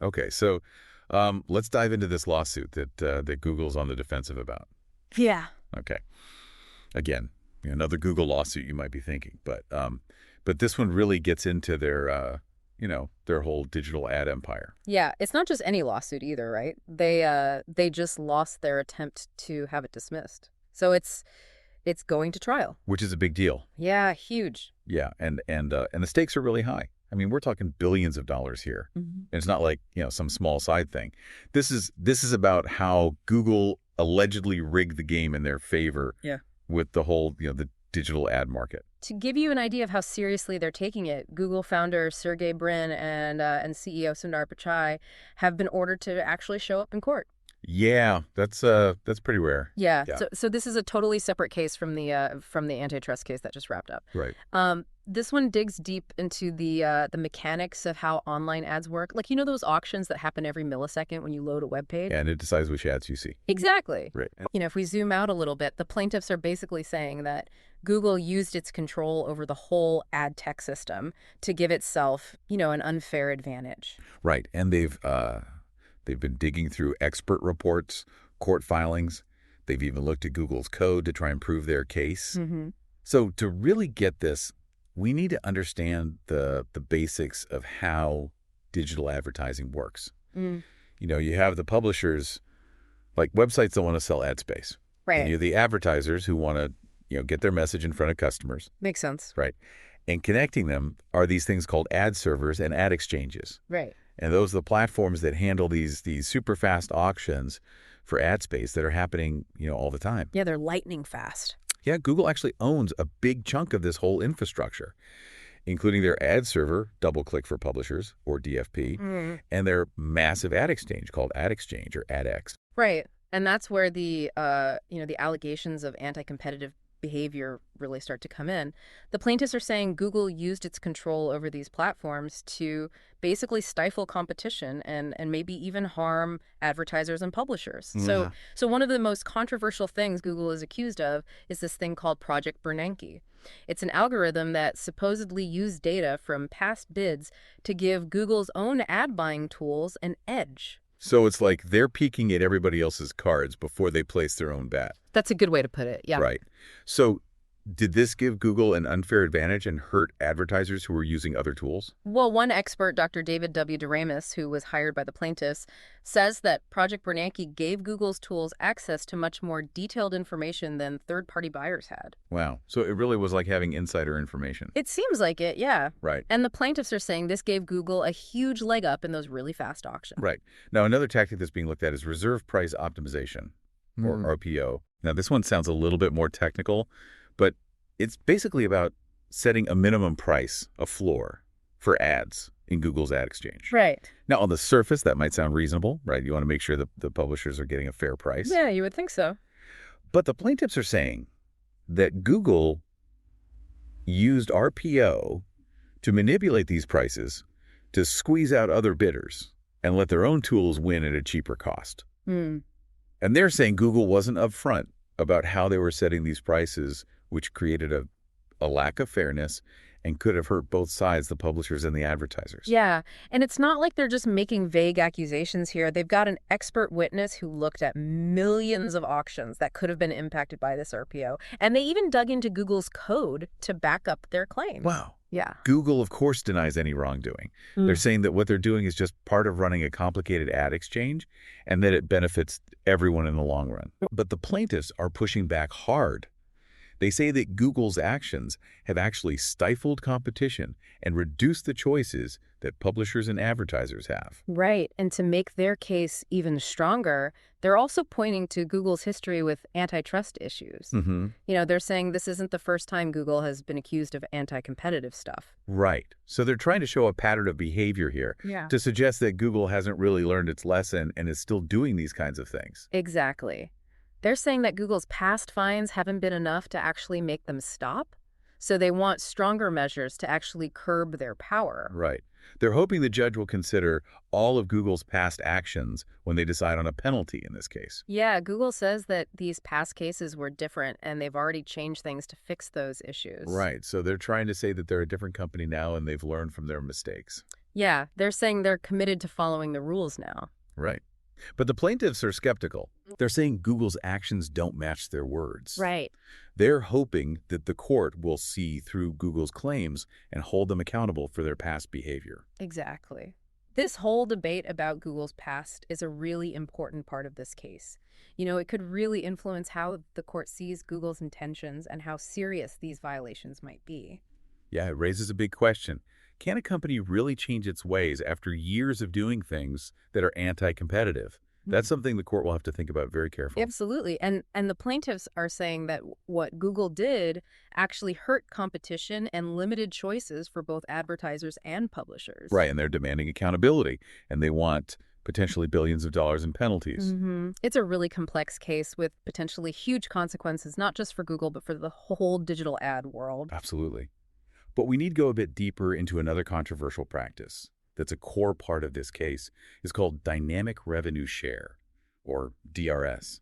Okay, so let's dive into this lawsuit that Google's on the defensive about. Yeah. Okay. Again, another Google lawsuit you might be thinking, but this one really gets into their whole digital ad empire, Yeah, it's not just any lawsuit either, right? They just lost their attempt to have it dismissed. So it's going to trial. which is a big deal. Yeah, huge. Yeah, and the stakes are really high. I mean, we're talking billions of dollars here. Hmm. And it's not like, some small side thing. This is about how Google allegedly rigged the game in their favor Yeah. with the whole, the digital ad market. To give you an idea of how seriously they're taking it, Google founder Sergey Brin and CEO Sundar Pichai have been ordered to actually show up in court. Yeah, that's pretty rare. Yeah. Yeah, So this is a totally separate case from the antitrust case that just wrapped up. right. This one digs deep into the mechanics of how online ads work. Like, those auctions that happen every millisecond when you load a web page? And it decides which ads you see. Exactly. Right. If we zoom out a little bit, the plaintiffs are basically saying that Google used its control over the whole ad tech system to give itself, an unfair advantage. Right. And they've been digging through expert reports, court filings. They've even looked at Google's code to try and prove their case. Mm-hmm. So to really get this, we need to understand the basics of how digital advertising works. Mm. You have the publishers, like websites that want to sell ad space. And Right. you have the advertisers who want to, get their message in front of customers, Makes sense. right? And connecting them are these things called ad servers and ad exchanges. Right. And those are the platforms that handle these super fast auctions for ad space that are happening, all the time. Yeah, they're lightning fast. Yeah, Google actually owns a big chunk of this whole infrastructure, including their ad server, DoubleClick for Publishers, or DFP, Mm. and their massive ad exchange called Ad Exchange or AdX. Right. And that's where the allegations of anti-competitive behavior really start to come in. The plaintiffs are saying Google used its control over these platforms to basically stifle competition and maybe even harm advertisers and publishers. Yeah. So one of the most controversial things Google is accused of is this thing called Project Bernanke. It's an algorithm that supposedly used data from past bids to give Google's own ad buying tools an edge. So it's like they're peeking at everybody else's cards before they place their own bet. That's a good way to put it. Yeah. Right. So did this give Google an unfair advantage and hurt advertisers who were using other tools? Well, one expert, Dr. David W. DeRamis, who was hired by the plaintiffs, says that Project Bernanke gave Google's tools access to much more detailed information than third-party buyers had. Wow. So it really was like having insider information. It seems like it, yeah. Right. And the plaintiffs are saying this gave Google a huge leg up in those really fast auctions. Right. Now, another tactic that's being looked at is reserve price optimization, or RPO. Now, this one sounds a little bit more technical, but it's basically about setting a minimum price, a floor, for ads in Google's ad exchange. Right. Now, on the surface, that might sound reasonable, right? You want to make sure that the publishers are getting a fair price. Yeah, you would think so. But the plaintiffs are saying that Google used RPO to manipulate these prices to squeeze out other bidders and let their own tools win at a cheaper cost. Hmm. And they're saying Google wasn't upfront about how they were setting these prices, which created a lack of fairness and could have hurt both sides, the publishers and the advertisers. Yeah, and it's not like they're just making vague accusations here. They've got an expert witness who looked at millions of auctions that could have been impacted by this RPO, and they even dug into Google's code to back up their claim. Wow. Yeah. Google, of course, denies any wrongdoing. They're saying that what they're doing is just part of running a complicated ad exchange and that it benefits everyone in the long run. But the plaintiffs are pushing back hard. They say that Google's actions have actually stifled competition and reduced the choices that publishers and advertisers have. Right, and to make their case even stronger, they're also pointing to Google's history with antitrust issues. Mm-hmm. They're saying this isn't the first time Google has been accused of anti-competitive stuff. Right. So they're trying to show a pattern of behavior here Yeah. to suggest that Google hasn't really learned its lesson and is still doing these kinds of things. Exactly. They're saying that Google's past fines haven't been enough to actually make them stop, so they want stronger measures to actually curb their power. Right. They're hoping the judge will consider all of Google's past actions when they decide on a penalty in this case. Yeah, Google says that these past cases were different and they've already changed things to fix those issues. Right. So they're trying to say that they're a different company now and they've learned from their mistakes. Yeah, they're saying they're committed to following the rules now. Right. But the plaintiffs are skeptical. They're saying Google's actions don't match their words. Right. They're hoping that the court will see through Google's claims and hold them accountable for their past behavior. Exactly. This whole debate about Google's past is a really important part of this case. It could really influence how the court sees Google's intentions and how serious these violations might be. Yeah, it raises a big question. Can a company really change its ways after years of doing things that are anti-competitive? That's something the court will have to think about very carefully. Absolutely. And the plaintiffs are saying that what Google did actually hurt competition and limited choices for both advertisers and publishers. Right, and they're demanding accountability, and they want potentially billions of dollars in penalties. It's a really complex case with potentially huge consequences, not just for Google, but for the whole digital ad world. Absolutely. But we need to go a bit deeper into another controversial practice that's a core part of this case. Is called dynamic revenue share, or DRS.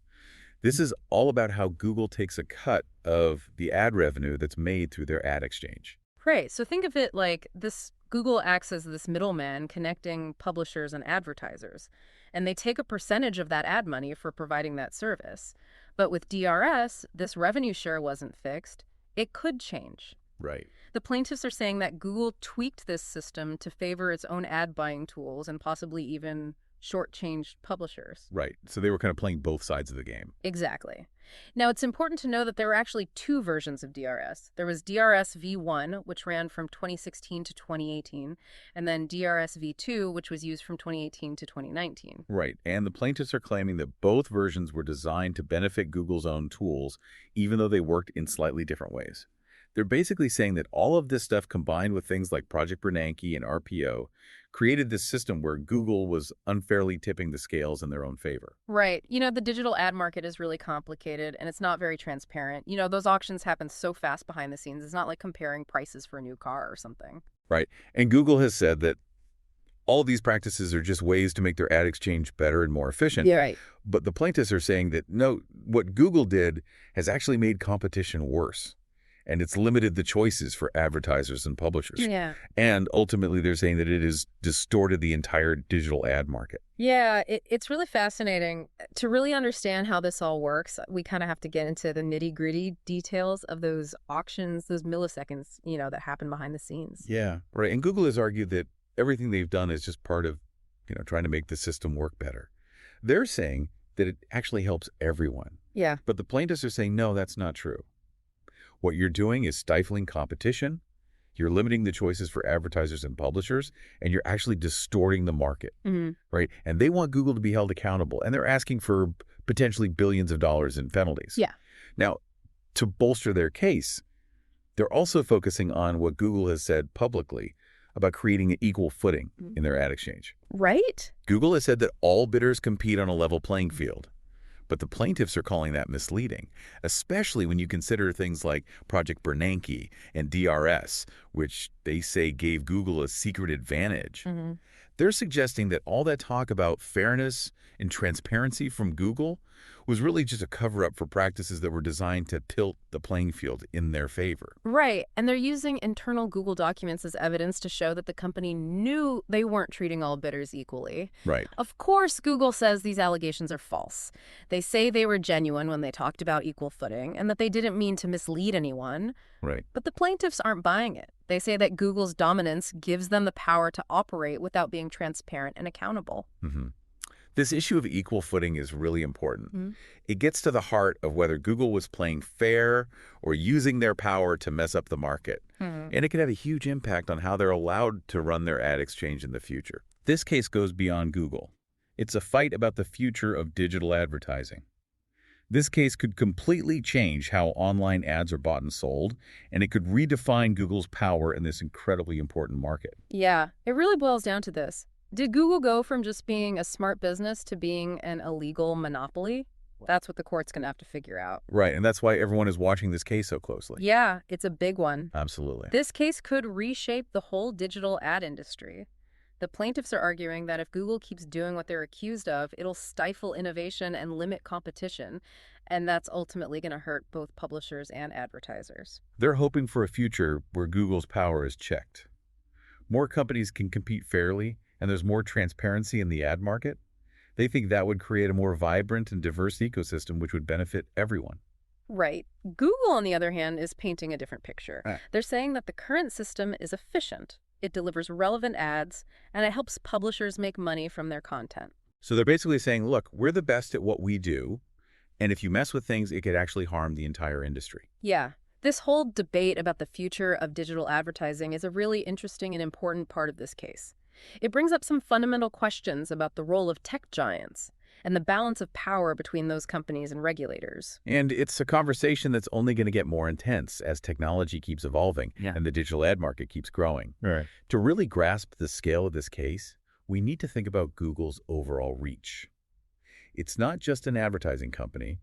This is all about how Google takes a cut of the ad revenue that's made through their ad exchange. Right. So think of it like this: Google acts as this middleman connecting publishers and advertisers, and they take a percentage of that ad money for providing that service. But with DRS, this revenue share wasn't fixed. It could change. Right. The plaintiffs are saying that Google tweaked this system to favor its own ad buying tools and possibly even shortchanged publishers. Right. So they were kind of playing both sides of the game. Exactly. Now, it's important to know that there were actually two versions of DRS. There was DRS V1, which ran from 2016 to 2018, and then DRS V2, which was used from 2018 to 2019. Right. And the plaintiffs are claiming that both versions were designed to benefit Google's own tools, even though they worked in slightly different ways. They're basically saying that all of this stuff combined with things like Project Bernanke and RPO created this system where Google was unfairly tipping the scales in their own favor. Right. The digital ad market is really complicated and it's not very transparent. Those auctions happen so fast behind the scenes. It's not like comparing prices for a new car or something. Right. And Google has said that all these practices are just ways to make their ad exchange better and more efficient. Yeah, right. But the plaintiffs are saying that, no, what Google did has actually made competition worse. And it's limited the choices for advertisers and publishers. Yeah. And ultimately, they're saying that it has distorted the entire digital ad market. Yeah, it's really fascinating. To really understand how this all works, we kind of have to get into the nitty-gritty details of those auctions, those milliseconds, that happen behind the scenes. Yeah, right. And Google has argued that everything they've done is just part of, trying to make the system work better. They're saying that it actually helps everyone. Yeah. But the plaintiffs are saying, no, that's not true. What you're doing is stifling competition, you're limiting the choices for advertisers and publishers, and you're actually distorting the market, right? And they want Google to be held accountable, and they're asking for potentially billions of dollars in penalties. Yeah. Now, to bolster their case, they're also focusing on what Google has said publicly about creating an equal footing in their ad exchange. Right? Google has said that all bidders compete on a level playing field. But the plaintiffs are calling that misleading, especially when you consider things like Project Bernanke and DRS, which they say gave Google a secret advantage. They're suggesting that all that talk about fairness and transparency from Google was really just a cover-up for practices that were designed to tilt the playing field in their favor. Right. And they're using internal Google documents as evidence to show that the company knew they weren't treating all bidders equally. Right. Of course, Google says these allegations are false. They say they were genuine when they talked about equal footing and that they didn't mean to mislead anyone. Right. But the plaintiffs aren't buying it. They say that Google's dominance gives them the power to operate without being transparent and accountable. This issue of equal footing is really important. It gets to the heart of whether Google was playing fair or using their power to mess up the market. And it can have a huge impact on how they're allowed to run their ad exchange in the future. This case goes beyond Google. It's a fight about the future of digital advertising. This case could completely change how online ads are bought and sold, and it could redefine Google's power in this incredibly important market. Yeah, it really boils down to this. Did Google go from just being a smart business to being an illegal monopoly? That's what the court's going to have to figure out. Right, and that's why everyone is watching this case so closely. Yeah, it's a big one. Absolutely. This case could reshape the whole digital ad industry. The plaintiffs are arguing that if Google keeps doing what they're accused of, it'll stifle innovation and limit competition, and that's ultimately going to hurt both publishers and advertisers. They're hoping for a future where Google's power is checked. more companies can compete fairly and there's more transparency in the ad market, they think that would create a more vibrant and diverse ecosystem which would benefit everyone. Right. Google, on the other hand, is painting a different picture. Ah. They're saying that the current system is efficient. It delivers relevant ads, and it helps publishers make money from their content. So they're basically saying, look, we're the best at what we do, and if you mess with things, it could actually harm the entire industry. Yeah. This whole debate about the future of digital advertising is a really interesting and important part of this case. It brings up some fundamental questions about the role of tech giants and the balance of power between those companies and regulators. And it's a conversation that's only going to get more intense as technology keeps evolving and the digital ad market keeps growing. Right. To really grasp the scale of this case, we need to think about Google's overall reach. It's not just an advertising company.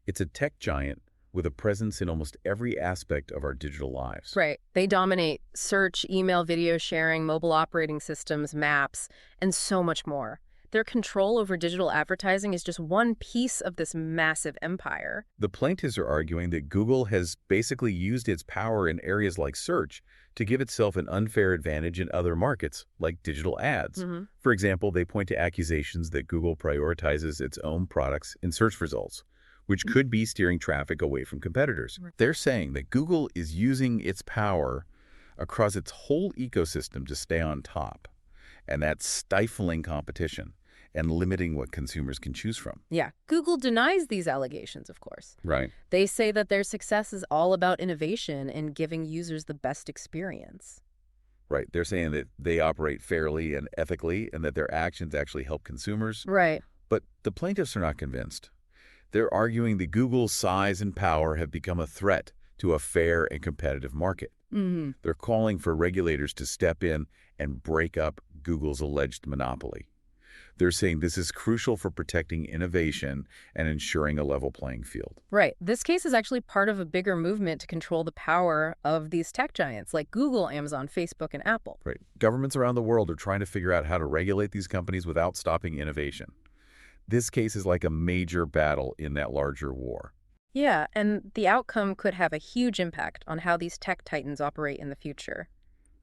It's a tech giant with a presence in almost every aspect of our digital lives. Right. They dominate search, email, video sharing, mobile operating systems, maps, and so much more. Their control over digital advertising is just one piece of this massive empire. The plaintiffs are arguing that Google has basically used its power in areas like search to give itself an unfair advantage in other markets, like digital ads. For example, they point to accusations that Google prioritizes its own products in search results, which could be steering traffic away from competitors. They're saying that Google is using its power across its whole ecosystem to stay on top, and that's stifling competition and limiting what consumers can choose from. Yeah. Google denies these allegations, of course. Right. They say that their success is all about innovation and giving users the best experience. Right. They're saying that they operate fairly and ethically and that their actions actually help consumers. Right. But the plaintiffs are not convinced. They're arguing that Google's size and power have become a threat to a fair and competitive market. They're calling for regulators to step in and break up Google's alleged monopoly. They're saying this is crucial for protecting innovation and ensuring a level playing field. Right. This case is actually part of a bigger movement to control the power of these tech giants like Google, Amazon, Facebook, and Apple. Right. Governments around the world are trying to figure out how to regulate these companies without stopping innovation. This case is like a major battle in that larger war. Yeah, and the outcome could have a huge impact on how these tech titans operate in the future.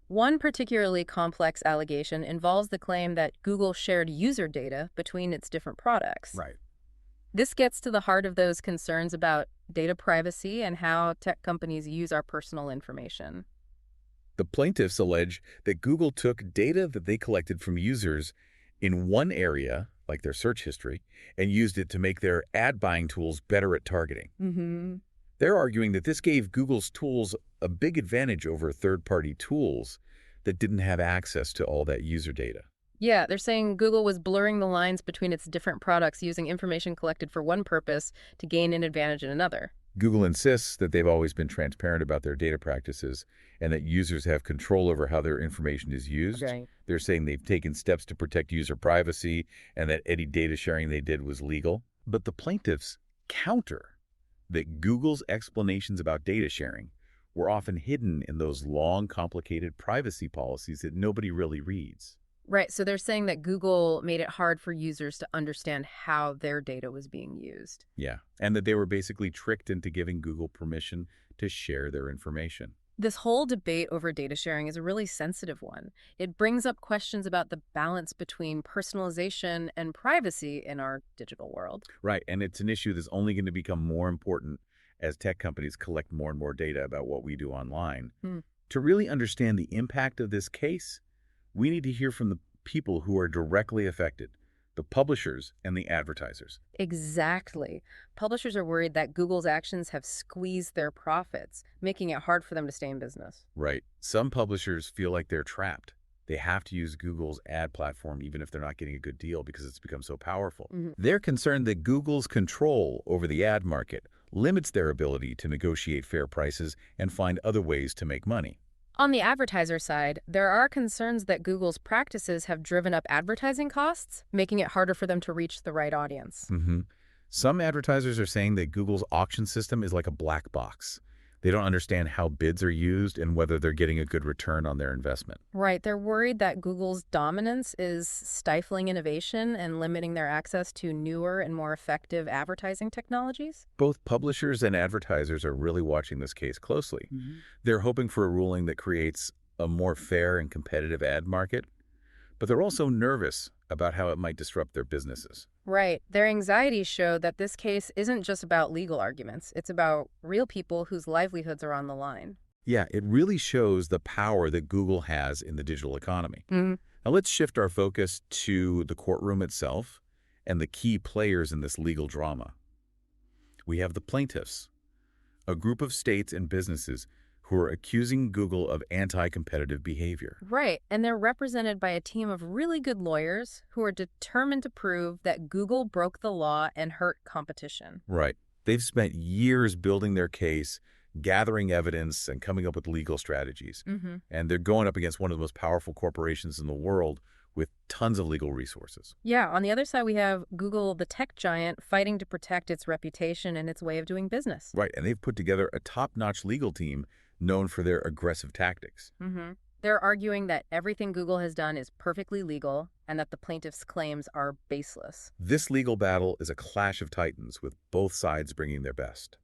One particularly complex allegation involves the claim that Google shared user data between its different products. Right. This gets to the heart of those concerns about data privacy and how tech companies use our personal information. The plaintiffs allege that Google took data that they collected from users in one area, like their search history, and used it to make their ad buying tools better at targeting. They're arguing that this gave Google's tools a big advantage over third-party tools that didn't have access to all that user data. Yeah, they're saying Google was blurring the lines between its different products using information collected for one purpose to gain an advantage in another. Google insists that they've always been transparent about their data practices and that users have control over how their information is used. Right. They're saying they've taken steps to protect user privacy and that any data sharing they did was legal. But the plaintiffs counter that Google's explanations about data sharing were often hidden in those long, complicated privacy policies that nobody really reads. Right, so they're saying that Google made it hard for users to understand how their data was being used. Yeah, and that they were basically tricked into giving Google permission to share their information. This whole debate over data sharing is a really sensitive one. It brings up questions about the balance between personalization and privacy in our digital world. Right, and it's an issue that's only going to become more important as tech companies collect more and more data about what we do online. To really understand the impact of this case, we need to hear from the people who are directly affected, the publishers and the advertisers. Exactly. Publishers are worried that Google's actions have squeezed their profits, making it hard for them to stay in business. Right. Some publishers feel like they're trapped. They have to use Google's ad platform even if they're not getting a good deal because it's become so powerful. They're concerned that Google's control over the ad market limits their ability to negotiate fair prices and find other ways to make money. On the advertiser side, there are concerns that Google's practices have driven up advertising costs, making it harder for them to reach the right audience. Some advertisers are saying that Google's auction system is like a black box. They don't understand how bids are used and whether they're getting a good return on their investment. Right. They're worried that Google's dominance is stifling innovation and limiting their access to newer and more effective advertising technologies. Both publishers and advertisers are really watching this case closely. They're hoping for a ruling that creates a more fair and competitive ad market, but they're also nervous about how it might disrupt their businesses. Right. Their anxieties show that this case isn't just about legal arguments. It's about real people whose livelihoods are on the line. Yeah, it really shows the power that Google has in the digital economy. Now let's shift our focus to the courtroom itself and the key players in this legal drama. We have the plaintiffs, a group of states and businesses who are accusing Google of anti-competitive behavior. Right. And they're represented by a team of really good lawyers who are determined to prove that Google broke the law and hurt competition. Right. They've spent years building their case, gathering evidence, and coming up with legal strategies. And they're going up against one of the most powerful corporations in the world with tons of legal resources. Yeah, on the other side, we have Google, the tech giant, fighting to protect its reputation and its way of doing business. Right, and they've put together a top-notch legal team known for their aggressive tactics. They're arguing that everything Google has done is perfectly legal and that the plaintiffs' claims are baseless. This legal battle is a clash of titans with both sides bringing their best.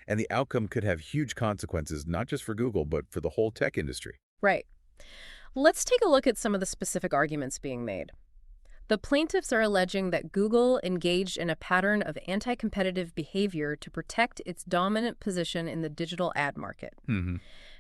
And the outcome could have huge consequences not just for Google, but for the whole tech industry. Right. Let's take a look at some of the specific arguments being made. The plaintiffs are alleging that Google engaged in a pattern of anti-competitive behavior to protect its dominant position in the digital ad market.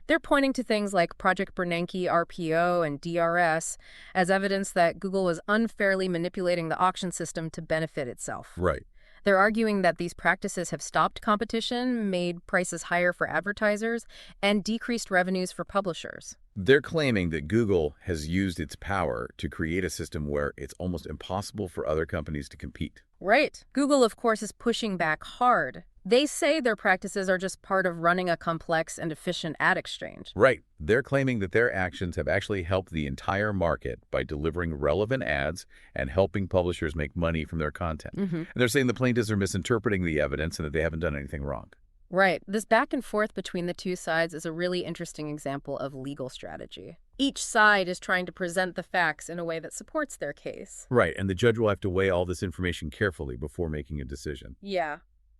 They're pointing to things like Project Bernanke RPO and DRS as evidence that Google was unfairly manipulating the auction system to benefit itself. Right. They're arguing that these practices have stopped competition, made prices higher for advertisers, and decreased revenues for publishers. They're claiming that Google has used its power to create a system where it's almost impossible for other companies to compete. Right. Google, of course, is pushing back hard. They say their practices are just part of running a complex and efficient ad exchange. Right. They're claiming that their actions have actually helped the entire market by delivering relevant ads and helping publishers make money from their content. And they're saying the plaintiffs are misinterpreting the evidence and that they haven't done anything wrong. Right. This back and forth between the two sides is a really interesting example of legal strategy. Each side is trying to present the facts in a way that supports their case. Right. And the judge will have to weigh all this information carefully before making a decision. Yeah.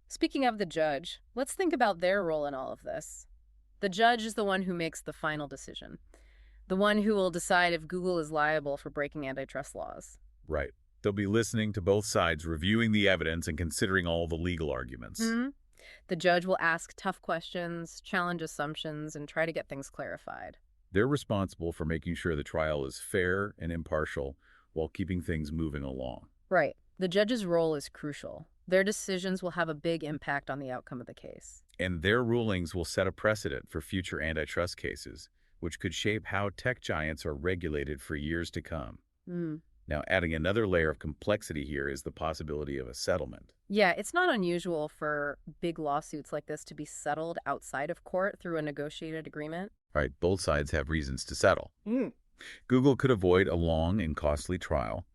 Speaking of the judge, let's think about their role in all of this. The judge is the one who makes the final decision, the one who will decide if Google is liable for breaking antitrust laws. Right. They'll be listening to both sides, reviewing the evidence and considering all the legal arguments. The judge will ask tough questions, challenge assumptions, and try to get things clarified. They're responsible for making sure the trial is fair and impartial while keeping things moving along. Right. The judge's role is crucial. Their decisions will have a big impact on the outcome of the case. And their rulings will set a precedent for future antitrust cases, which could shape how tech giants are regulated for years to come. Now, adding another layer of complexity here is the possibility of a settlement. Yeah, it's not unusual for big lawsuits like this to be settled outside of court through a negotiated agreement. Right, both sides have reasons to settle. Google could avoid a long and costly trial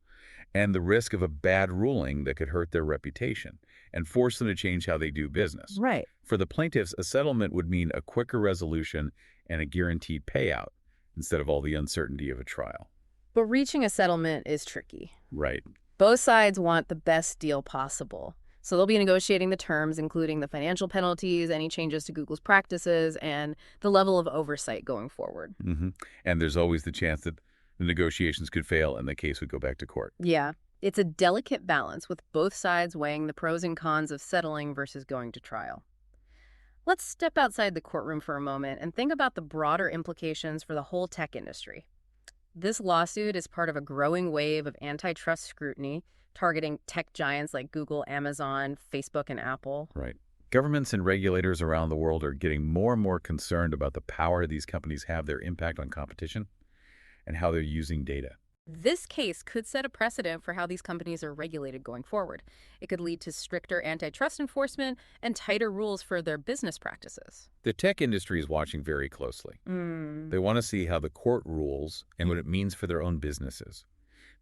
and the risk of a bad ruling that could hurt their reputation and force them to change how they do business. Right. For the plaintiffs, a settlement would mean a quicker resolution and a guaranteed payout instead of all the uncertainty of a trial. But reaching a settlement is tricky. Right. Both sides want the best deal possible. So they'll be negotiating the terms, including the financial penalties, any changes to Google's practices, and the level of oversight going forward. And there's always the chance that the negotiations could fail and the case would go back to court. Yeah. It's a delicate balance with both sides weighing the pros and cons of settling versus going to trial. Let's step outside the courtroom for a moment and think about the broader implications for the whole tech industry. This lawsuit is part of a growing wave of antitrust scrutiny targeting tech giants like Google, Amazon, Facebook, and Apple. Right. Governments and regulators around the world are getting more and more concerned about the power these companies have, their impact on competition, and how they're using data. This case could set a precedent for how these companies are regulated going forward. It could lead to stricter antitrust enforcement and tighter rules for their business practices. The tech industry is watching very closely. They want to see how the court rules and what it means for their own businesses.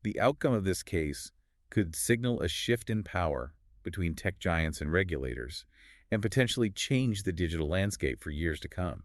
The outcome of this case could signal a shift in power between tech giants and regulators and potentially change the digital landscape for years to come.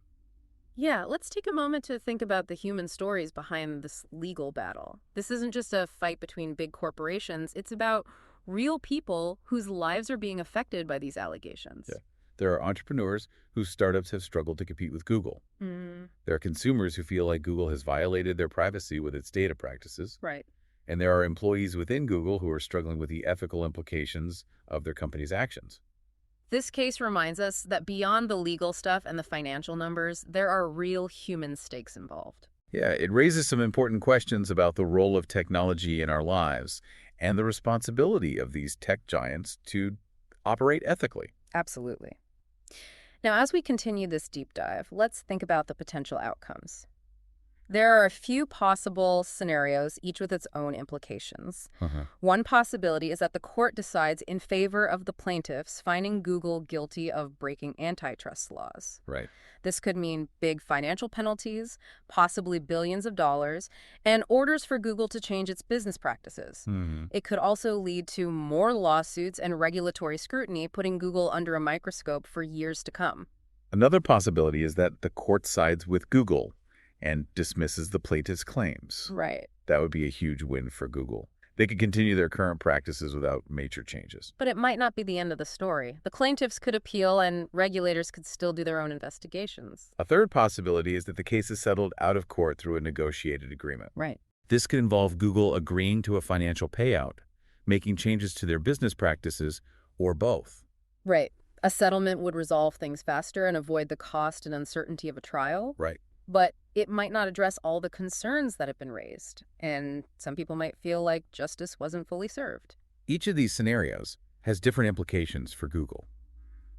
Yeah, let's take a moment to think about the human stories behind this legal battle. This isn't just a fight between big corporations. It's about real people whose lives are being affected by these allegations. Yeah. There are entrepreneurs whose startups have struggled to compete with Google. Mm, There are consumers who feel like Google has violated their privacy with its data practices. right. And there are employees within Google who are struggling with the ethical implications of their company's actions. This case reminds us that beyond the legal stuff and the financial numbers, there are real human stakes involved. Yeah, it raises some important questions about the role of technology in our lives and the responsibility of these tech giants to operate ethically. Absolutely. Now, as we continue this deep dive, let's think about the potential outcomes. There are a few possible scenarios, each with its own implications. Uh-huh. One possibility is that the court decides in favor of the plaintiffs, finding Google guilty of breaking antitrust laws. Right. This could mean big financial penalties, possibly billions of dollars, and orders for Google to change its business practices. Hmm. It could also lead to more lawsuits and regulatory scrutiny, putting Google under a microscope for years to come. Another possibility is that the court sides with Google and dismisses the plaintiff's claims. Right. That would be a huge win for Google. They could continue their current practices without major changes. But it might not be the end of the story. The plaintiffs could appeal and regulators could still do their own investigations. A third possibility is that the case is settled out of court through a negotiated agreement. Right. This could involve Google agreeing to a financial payout, making changes to their business practices, or both. Right. A settlement would resolve things faster and avoid the cost and uncertainty of a trial. Right. But it might not address all the concerns that have been raised, and some people might feel like justice wasn't fully served. Each of these scenarios has different implications for Google,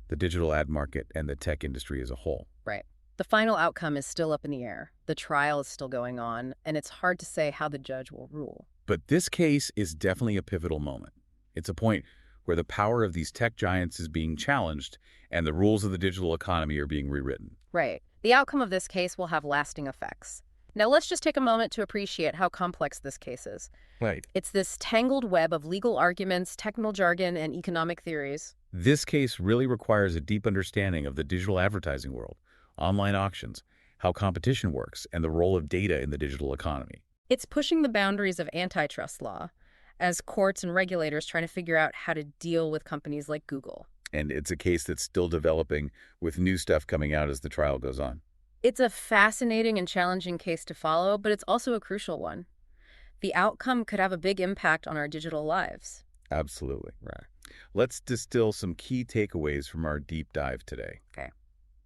the digital ad market, and the tech industry as a whole. Right. The final outcome is still up in the air. The trial is still going on, and it's hard to say how the judge will rule. But this case is definitely a pivotal moment. It's a point where the power of these tech giants is being challenged and the rules of the digital economy are being rewritten. Right. The outcome of this case will have lasting effects. Now let's just take a moment to appreciate how complex this case is. Right. It's this tangled web of legal arguments, technical jargon, and economic theories. This case really requires a deep understanding of the digital advertising world, online auctions, how competition works, and the role of data in the digital economy. It's pushing the boundaries of antitrust law as courts and regulators try to figure out how to deal with companies like Google. And it's a case that's still developing with new stuff coming out as the trial goes on. It's a fascinating and challenging case to follow, but it's also a crucial one. The outcome could have a big impact on our digital lives. Absolutely. Right. Let's distill some key takeaways from our deep dive today. Okay.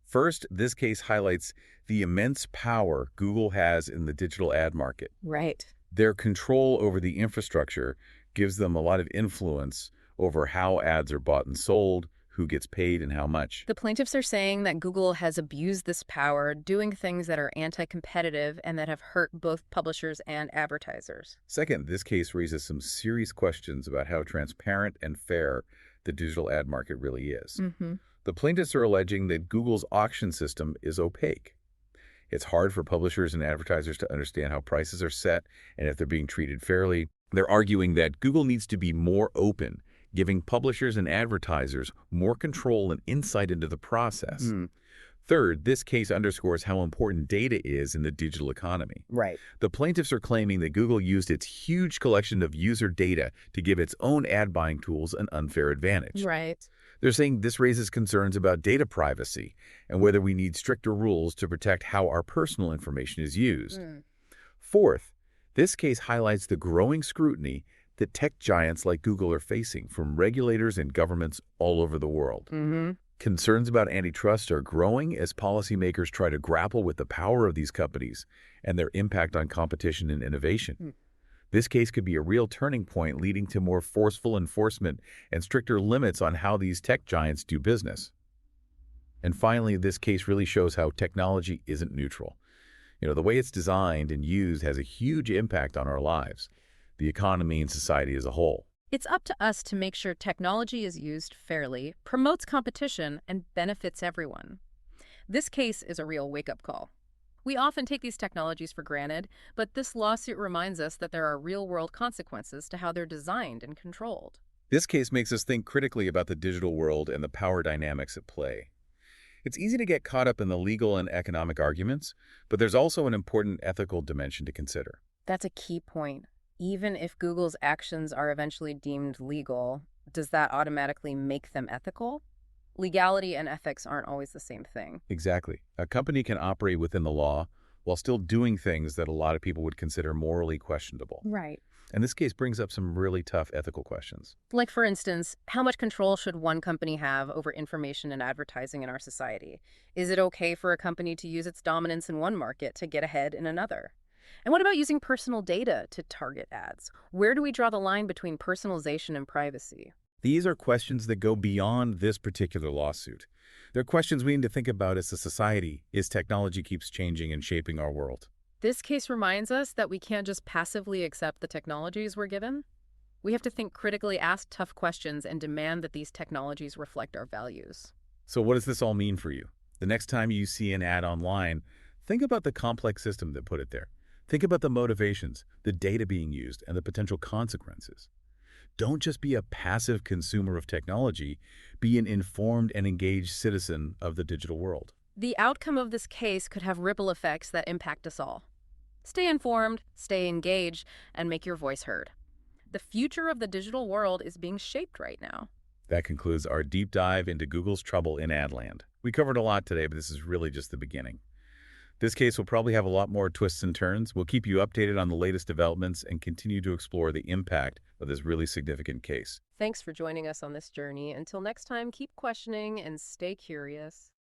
First, this case highlights the immense power Google has in the digital ad market. Right. Their control over the infrastructure gives them a lot of influence over how ads are bought and sold, who gets paid, and how much. The plaintiffs are saying that Google has abused this power, doing things that are anti-competitive and that have hurt both publishers and advertisers. Second, this case raises some serious questions about how transparent and fair the digital ad market really is. Mm-hmm. The plaintiffs are alleging that Google's auction system is opaque. It's hard for publishers and advertisers to understand how prices are set and if they're being treated fairly. They're arguing that Google needs to be more open, giving publishers and advertisers more control and insight into the process. Third, this case underscores how important data is in the digital economy. Right. The plaintiffs are claiming that Google used its huge collection of user data to give its own ad buying tools an unfair advantage. Right. They're saying this raises concerns about data privacy and whether we need stricter rules to protect how our personal information is used. Fourth, this case highlights the growing scrutiny that tech giants like Google are facing from regulators and governments all over the world. Mm-hmm. Concerns about antitrust are growing as policymakers try to grapple with the power of these companies and their impact on competition and innovation. This case could be a real turning point, leading to more forceful enforcement and stricter limits on how these tech giants do business. And finally, this case really shows how technology isn't neutral. The way it's designed and used has a huge impact on our lives, the economy, and society as a whole. It's up to us to make sure technology is used fairly, promotes competition, and benefits everyone. This case is a real wake-up call. We often take these technologies for granted, but this lawsuit reminds us that there are real-world consequences to how they're designed and controlled. This case makes us think critically about the digital world and the power dynamics at play. It's easy to get caught up in the legal and economic arguments, but there's also an important ethical dimension to consider. That's a key point. Even if Google's actions are eventually deemed legal, does that automatically make them ethical? Legality and ethics aren't always the same thing. Exactly. A company can operate within the law while still doing things that a lot of people would consider morally questionable. Right. And this case brings up some really tough ethical questions. Like, for instance, how much control should one company have over information and advertising in our society? Is it okay for a company to use its dominance in one market to get ahead in another? And what about using personal data to target ads? Where do we draw the line between personalization and privacy? These are questions that go beyond this particular lawsuit. They're questions we need to think about as a society as technology keeps changing and shaping our world. This case reminds us that we can't just passively accept the technologies we're given. We have to think critically, ask tough questions, and demand that these technologies reflect our values. So what does this all mean for you? The next time you see an ad online, think about the complex system that put it there. Think about the motivations, the data being used, and the potential consequences. Don't just be a passive consumer of technology, be an informed and engaged citizen of the digital world. The outcome of this case could have ripple effects that impact us all. Stay informed, stay engaged, and make your voice heard. The future of the digital world is being shaped right now. That concludes our deep dive into Google's trouble in ad land. We covered a lot today, but this is really just the beginning. This case will probably have a lot more twists and turns. We'll keep you updated on the latest developments and continue to explore the impact of this really significant case. Thanks for joining us on this journey. Until next time, keep questioning and stay curious.